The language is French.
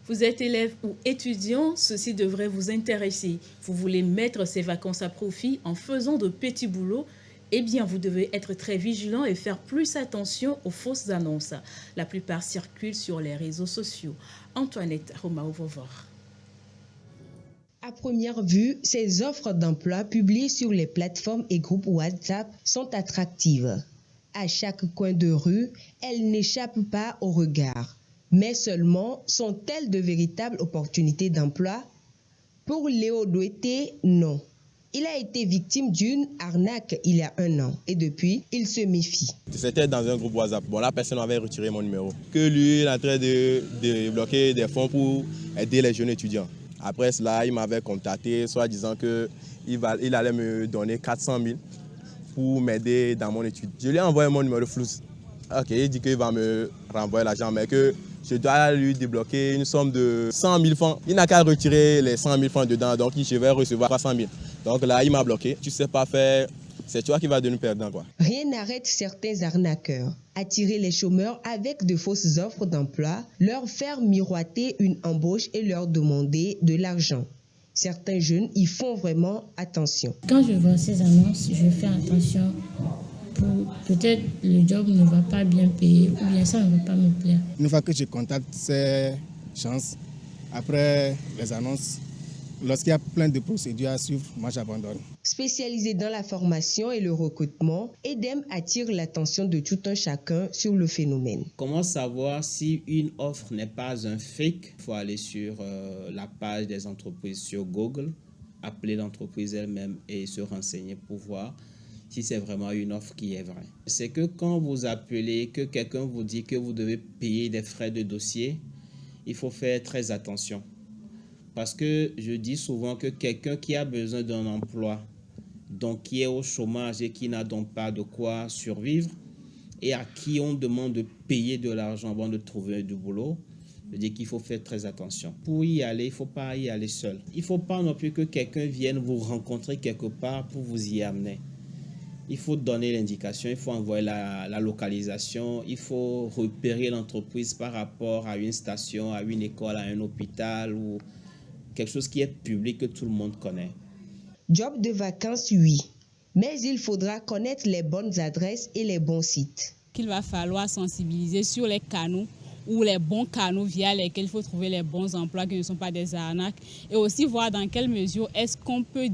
Vous êtes élève ou étudiant, ceci devrait vous intéresser. Vous voulez mettre ces vacances à profit en faisant de petits boulots? Eh bien, vous devez être très vigilant et faire plus attention aux fausses annonces. La plupart circulent sur les réseaux sociaux. Antoinette Romao-Vovor. À première vue, ces offres d'emploi publiées sur les plateformes et groupes WhatsApp sont attractives. À chaque coin de rue, elles n'échappent pas au regard. Mais seulement, sont-elles de véritables opportunités d'emploi? Pour Léo Douété, non. Il a été victime d'une arnaque il y a 1 an et depuis, il se méfie. C'était dans un groupe WhatsApp. Bon, la personne avait retiré mon numéro. Que lui, il est en train de bloquer des fonds pour aider les jeunes étudiants. Après cela, il m'avait contacté, soit disant qu'il allait me donner 400 000 pour m'aider dans mon étude. Je lui ai envoyé mon numéro flou. Ok, il dit qu'il va me renvoyer l'argent, mais que je dois lui débloquer une somme de 100 000 francs. Il n'a qu'à retirer les 100 000 francs dedans, donc je vais recevoir 300 000. Donc là, il m'a bloqué. Tu ne sais pas faire, c'est toi qui vas devenir perdant, quoi. Rien n'arrête certains arnaqueurs. Attirer les chômeurs avec de fausses offres d'emploi, leur faire miroiter une embauche et leur demander de l'argent. Certains jeunes y font vraiment attention. Quand je vois ces annonces, je fais attention. Peut-être le job ne va pas bien payer ou bien ça ne va pas me plaire. Une fois que je contacte ces chances, après les annonces, lorsqu'il y a plein de procédures à suivre, moi j'abandonne. Spécialisé dans la formation et le recrutement, EDEM attire l'attention de tout un chacun sur le phénomène. Comment savoir si une offre n'est pas un fake? Il faut aller sur la page des entreprises sur Google, appeler l'entreprise elle-même et se renseigner pour voir si c'est vraiment une offre qui est vraie. C'est que quand vous appelez, que quelqu'un vous dit que vous devez payer des frais de dossier, il faut faire très attention. Parce que je dis souvent que quelqu'un qui a besoin d'un emploi, donc qui est au chômage et qui n'a donc pas de quoi survivre, et à qui on demande de payer de l'argent avant de trouver du boulot, je dis qu'il faut faire très attention. Pour y aller, il ne faut pas y aller seul. Il ne faut pas non plus que quelqu'un vienne vous rencontrer quelque part pour vous y amener. Il faut donner l'indication, il faut envoyer la localisation, il faut repérer l'entreprise par rapport à une station, à une école, à un hôpital ou quelque chose qui est public que tout le monde connaît. Job de vacances, oui. Mais il faudra connaître les bonnes adresses et les bons sites. Il va falloir sensibiliser sur les canaux ou les bons canaux via lesquels il faut trouver les bons emplois qui ne sont pas des arnaques et aussi voir dans quelle mesure est-ce qu'on peut